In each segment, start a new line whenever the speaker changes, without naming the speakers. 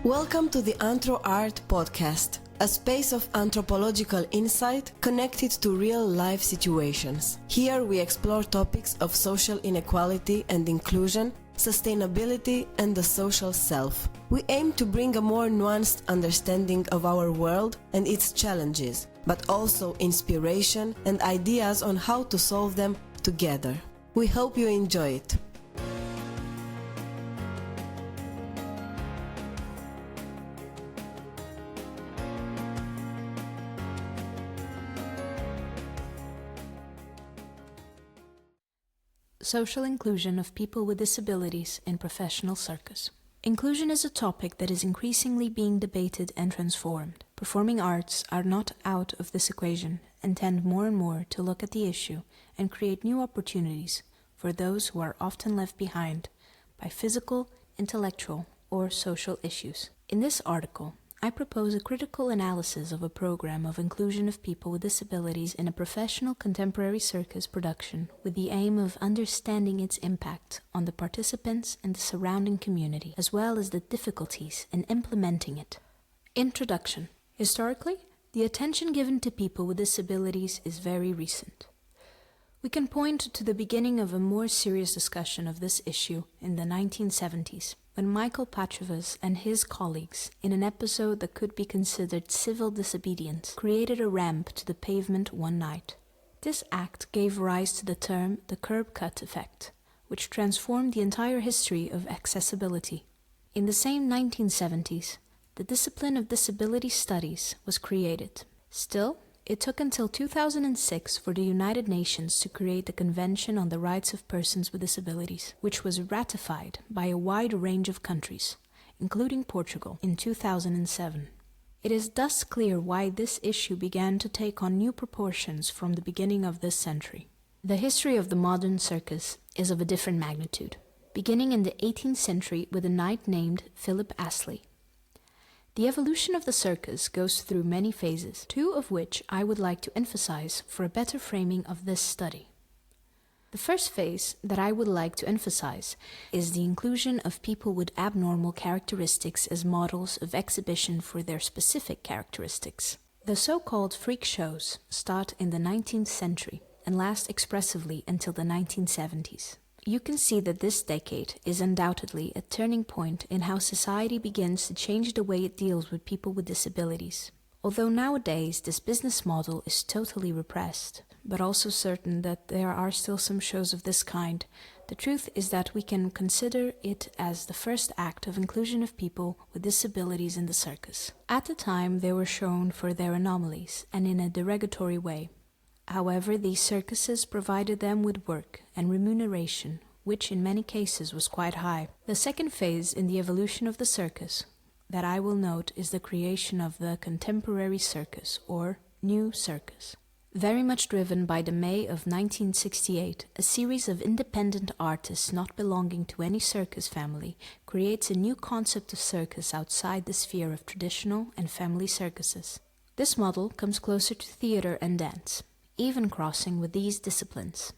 Welcome to the Anthro Art Podcast, a space of anthropological insight connected to real-life situations. Here we explore topics of social inequality and inclusion, sustainability, and the social self. We aim to bring a more nuanced understanding of our world and its challenges, but also inspiration and ideas on how to solve them together. We hope you enjoy it.
Social inclusion of people with disabilities in professional circus. Inclusion is a topic that is increasingly being debated and transformed. Performing arts are not out of this equation and tend more and more to look at the issue and create new opportunities for those who are often left behind by physical, intellectual, or social issues. In this article, I propose a critical analysis of a program of inclusion of people with disabilities in a professional contemporary circus production with the aim of understanding its impact on the participants and the surrounding community, as well as the difficulties in implementing it. Introduction. Historically, the attention given to people with disabilities is very recent. We can point to the beginning of a more serious discussion of this issue in the 1970s. When Michael Patrícia and his colleagues, in an episode that could be considered civil disobedience, created a ramp to the pavement one night. This act gave rise to the term the curb cut effect, which transformed the entire history of accessibility. In the same 1970s, the discipline of disability studies was created. Still, it took until 2006 for the United Nations to create the Convention on the Rights of Persons with Disabilities, which was ratified by a wide range of countries, including Portugal, in 2007. It is thus clear why this issue began to take on new proportions from the beginning of this century. The history of the modern circus is of a different magnitude, beginning in the 18th century with a knight named Philip Astley. The evolution of the circus goes through many phases, two of which I would like to emphasize for a better framing of this study. The first phase that I would like to emphasize is the inclusion of people with abnormal characteristics as models of exhibition for their specific characteristics. The so-called freak shows start in the 19th century and last expressively until the 1970s. You can see that this decade is undoubtedly a turning point in how society begins to change the way it deals with people with disabilities. Although nowadays this business model is totally repressed, but also certain that there are still some shows of this kind, the truth is that we can consider it as the first act of inclusion of people with disabilities in the circus. At the time, they were shown for their anomalies and in a derogatory way. However, these circuses provided them with work and remuneration, which in many cases was quite high. The second phase in the evolution of the circus that I will note is the creation of the contemporary circus, or new circus. Very much driven by the May of 1968, a series of independent artists not belonging to any circus family creates a new concept of circus outside the sphere of traditional and family circuses. This model comes closer to theater and dance, even crossing with these disciplines,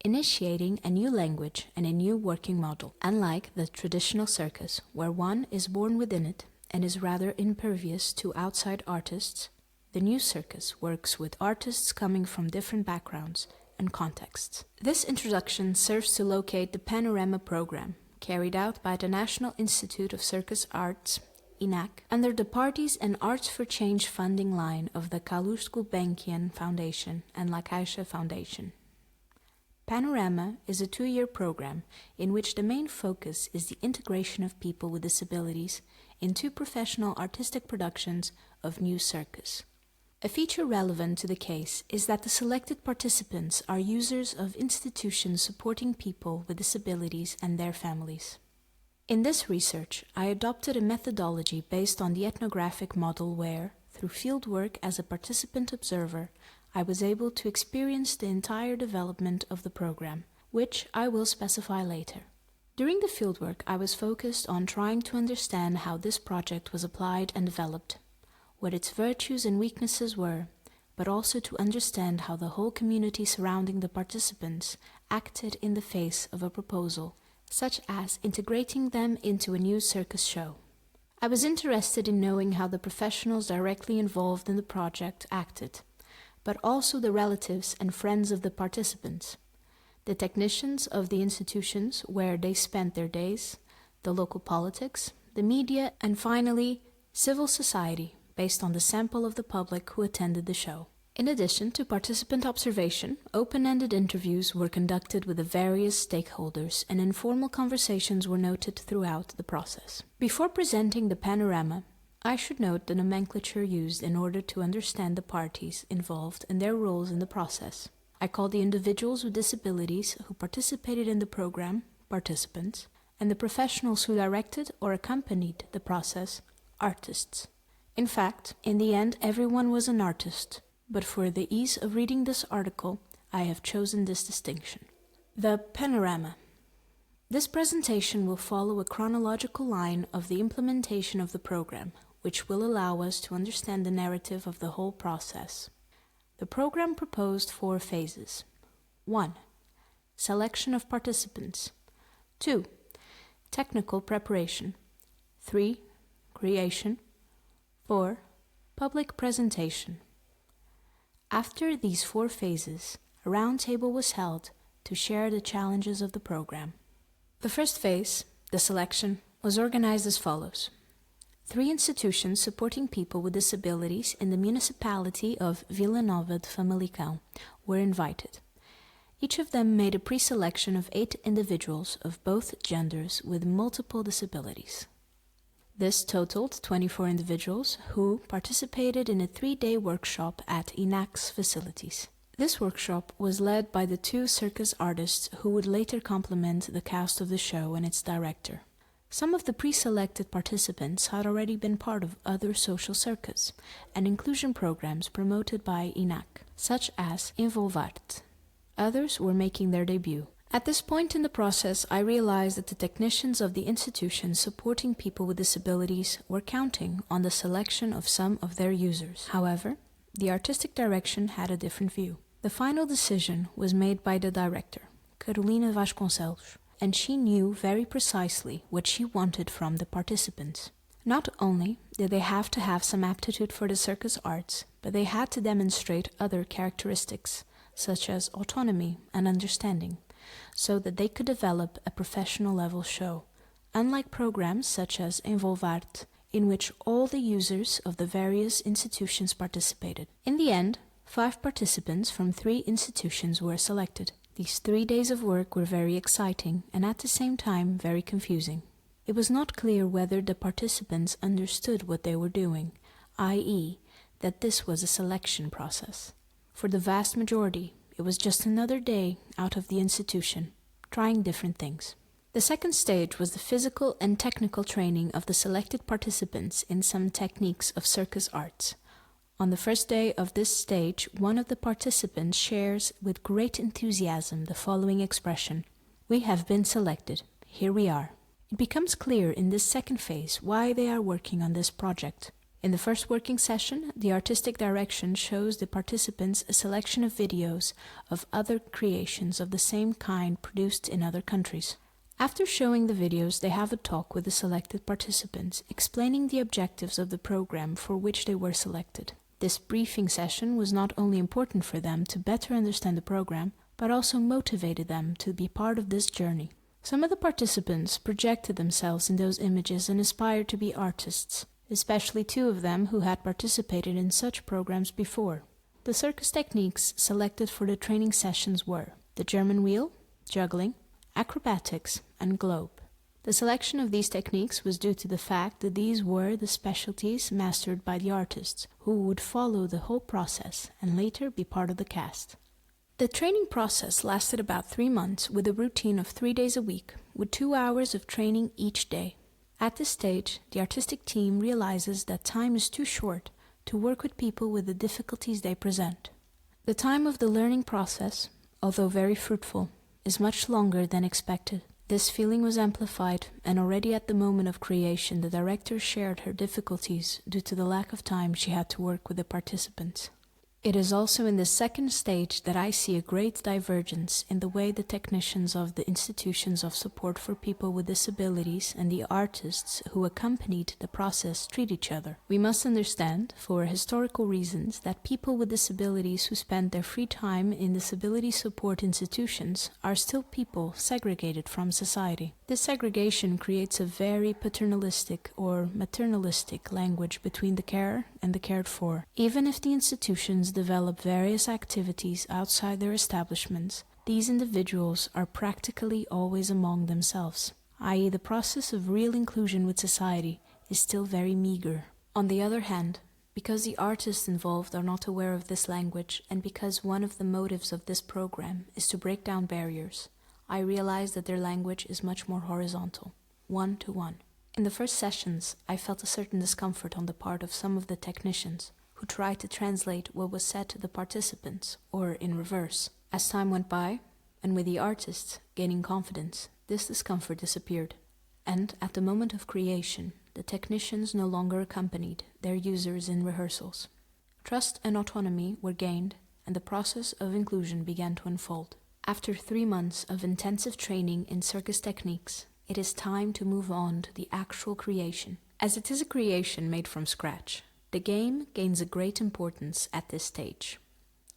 initiating a new language and a new working model, unlike the traditional circus, where one is born within it and is rather impervious to outside artists. The new circus works with artists coming from different backgrounds and contexts. This introduction serves to locate the Panorama program, carried out by the National Institute of Circus Arts, INAC, under the Parties and Arts for Change funding line of the Carlos Gulbenkian Foundation and La Caixa Foundation. Panorama is a 2-year program in which the main focus is the integration of people with disabilities into professional artistic productions of new circus. A feature relevant to the case is that the selected participants are users of institutions supporting people with disabilities and their families. In this research, I adopted a methodology based on the ethnographic model where, through fieldwork as a participant observer, I was able to experience the entire development of the program, which I will specify later. During the fieldwork, I was focused on trying to understand how this project was applied and developed, what its virtues and weaknesses were, but also to understand how the whole community surrounding the participants acted in the face of a proposal, such as integrating them into a new circus show. I was interested in knowing how the professionals directly involved in the project acted, but also the relatives and friends of the participants, the technicians of the institutions where they spent their days, the local politics, the media, and finally, civil society, based on the sample of the public who attended the show. In addition to participant observation, open-ended interviews were conducted with the various stakeholders and informal conversations were noted throughout the process. Before presenting the panorama, I should note the nomenclature used in order to understand the parties involved and their roles in the process. I call the individuals with disabilities who participated in the program participants, and the professionals who directed or accompanied the process artists. In fact, in the end, everyone was an artist, but for the ease of reading this article, I have chosen this distinction. The panorama. This presentation will follow a chronological line of the implementation of the program, which will allow us to understand the narrative of the whole process. The program proposed 4 phases. 1. Selection of participants. 2. Technical preparation. 3. Creation. 4. Public presentation. After these 4 phases, a roundtable was held to share the challenges of the program. The first phase, the selection, was organized as follows. 3 institutions supporting people with disabilities in the municipality of Vila Nova de Famalicão were invited. Each of them made a pre-selection of 8 individuals of both genders with multiple disabilities. This totaled 24 individuals who participated in a 3-day workshop at INAC's facilities. This workshop was led by the 2 circus artists who would later complement the cast of the show and its director. Some of the pre-selected participants had already been part of other social circus and inclusion programs promoted by INAC, such as Envolvarte. Others were making their debut. At this point in the process, I realized that the technicians of the institution supporting people with disabilities were counting on the selection of some of their users. However, the artistic direction had a different view. The final decision was made by the director, Carolina Vasconcelos, and she knew very precisely what she wanted from the participants. Not only did they have to have some aptitude for the circus arts, but they had to demonstrate other characteristics, such as autonomy and understanding, so that they could develop a professional level show, unlike programs such as Envolvarte, in which all the users of the various institutions participated. In the end, 5 participants from 3 institutions were selected. These 3 days of work were very exciting and at the same time very confusing. It was not clear whether the participants understood what they were doing, i.e., that this was a selection process. For the vast majority, it was just another day out of the institution, trying different things. The second stage was the physical and technical training of the selected participants in some techniques of circus arts. On the first day of this stage, one of the participants shares with great enthusiasm the following expression: "We have been selected. Here we are." It becomes clear in this second phase why they are working on this project. In the first working session, the artistic direction shows the participants a selection of videos of other creations of the same kind produced in other countries. After showing the videos, they have a talk with the selected participants, explaining the objectives of the program for which they were selected. This briefing session was not only important for them to better understand the program, but also motivated them to be part of this journey. Some of the participants projected themselves in those images and aspired to be artists, especially 2 of them who had participated in such programs before. The circus techniques selected for the training sessions were the German wheel, juggling, acrobatics, and globe. The selection of these techniques was due to the fact that these were the specialties mastered by the artists, who would follow the whole process and later be part of the cast. The training process lasted about 3 months with a routine of 3 days a week, with 2 hours of training each day. At this stage, the artistic team realizes that time is too short to work with people with the difficulties they present. The time of the learning process, although very fruitful, is much longer than expected. This feeling was amplified, and already at the moment of creation, the director shared her difficulties due to the lack of time she had to work with the participants. It is also in the second stage that I see a great divergence in the way the technicians of the institutions of support for people with disabilities and the artists who accompanied the process treat each other. We must understand, for historical reasons, that people with disabilities who spend their free time in disability support institutions are still people segregated from society. This segregation creates a very paternalistic or maternalistic language between the carer and the cared for. Even if the institutions develop various activities outside their establishments, these individuals are practically always among themselves, i.e. the process of real inclusion with society is still very meager. On the other hand, because the artists involved are not aware of this language and because one of the motives of this program is to break down barriers, I realize that their language is much more horizontal, one-to-one. In the first sessions, I felt a certain discomfort on the part of some of the technicians who tried to translate what was said to the participants, or in reverse. As time went by, and with the artists gaining confidence, this discomfort disappeared. And at the moment of creation, the technicians no longer accompanied their users in rehearsals. Trust and autonomy were gained, and the process of inclusion began to unfold. After 3 months of intensive training in circus techniques, it is time to move on to the actual creation. As it is a creation made from scratch, the game gains a great importance at this stage.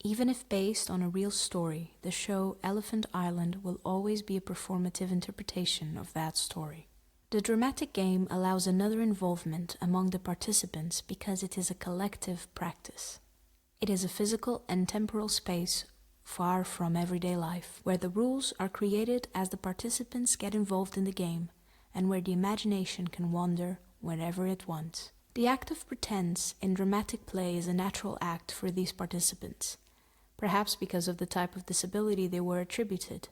Even if based on a real story, the show Elephant Island will always be a performative interpretation of that story. The dramatic game allows another involvement among the participants because it is a collective practice. It is a physical and temporal space far from everyday life, where the rules are created as the participants get involved in the game, and where the imagination can wander whenever it wants. The act of pretense in dramatic play is a natural act for these participants, perhaps because of the type of disability they were attributed.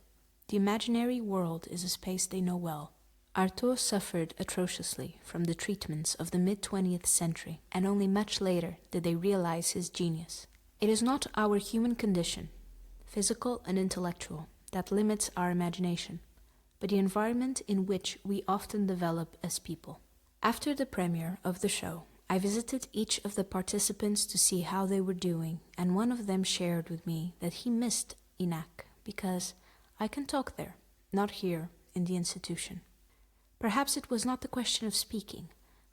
The imaginary world is a space they know well. Artaud suffered atrociously from the treatments of the mid-20th century, and only much later did they realize his genius. It is not our human condition, physical and intellectual, that limits our imagination, but the environment in which we often develop as people. After the premiere of the show, I visited each of the participants to see how they were doing, and one of them shared with me that he missed INAC because I can talk there, not here in the institution. Perhaps it was not the question of speaking,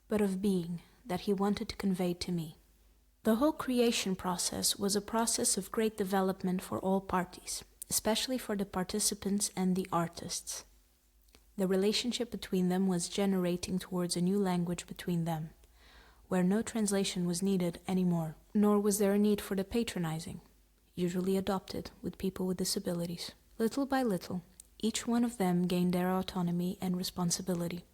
but of being that he wanted to convey to me. The whole creation process was a process of great development for all parties, especially for the participants and the artists. The relationship between them was generating towards a new language between them, where no translation was needed anymore, nor was there a need for the patronizing, usually adopted with people with disabilities. Little by little, each one of them gained their autonomy and responsibility.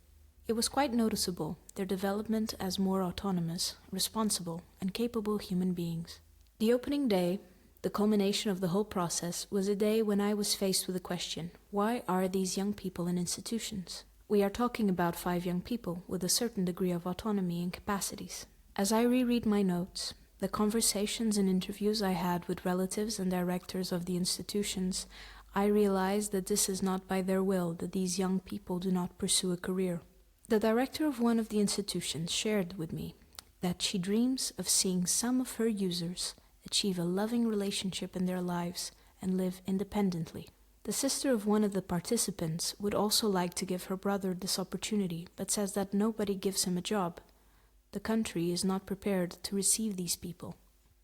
It was quite noticeable, their development as more autonomous, responsible, and capable human beings. The opening day, the culmination of the whole process, was a day when I was faced with the question, why are these young people in institutions? We are talking about 5 young people with a certain degree of autonomy and capacities. As I reread my notes, the conversations and interviews I had with relatives and directors of the institutions, I realized that this is not by their will that these young people do not pursue a career. The director of one of the institutions shared with me that she dreams of seeing some of her users achieve a loving relationship in their lives and live independently. The sister of one of the participants would also like to give her brother this opportunity, but says that nobody gives him a job. The country is not prepared to receive these people.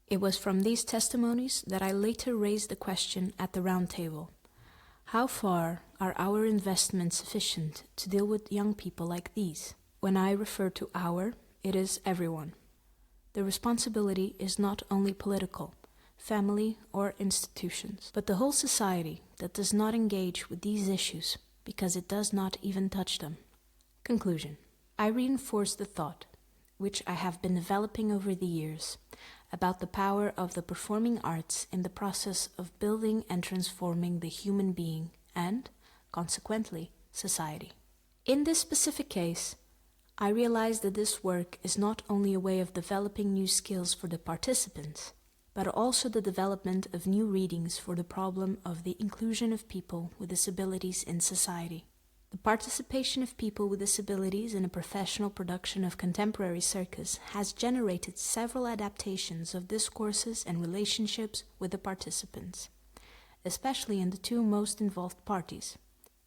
It was from these testimonies that I later raised the question at the round table. How far are our investments sufficient to deal with young people like these? When I refer to our, it is everyone. The responsibility is not only political, family, or institutions, but the whole society that does not engage with these issues because it does not even touch them. Conclusion. I reinforce the thought, which I have been developing over the years, about the power of the performing arts in the process of building and transforming the human being and, consequently, society. In this specific case, I realize that this work is not only a way of developing new skills for the participants, but also the development of new readings for the problem of the inclusion of people with disabilities in society. The participation of people with disabilities in a professional production of contemporary circus has generated several adaptations of discourses and relationships with the participants, especially in the two most involved parties,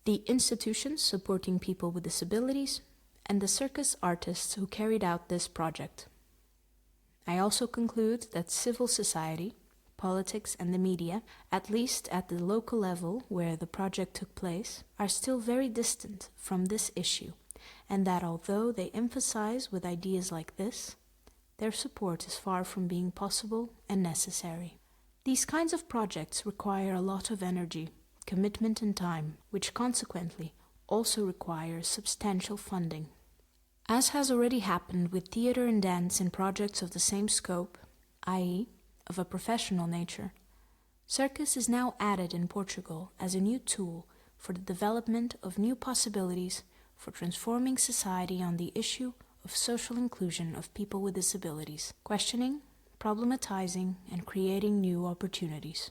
the institutions supporting people with disabilities and the circus artists who carried out this project. I also conclude that civil society, politics and the media, at least at the local level where the project took place, are still very distant from this issue, and that although they emphasize with ideas like this, their support is far from being possible and necessary. These kinds of projects require a lot of energy, commitment and time, which consequently also requires substantial funding. As has already happened with theater and dance in projects of the same scope, i.e., of a professional nature, circus is now added in Portugal as a new tool for the development of new possibilities for transforming society on the issue of social inclusion of people with disabilities, questioning, problematizing, and creating new opportunities.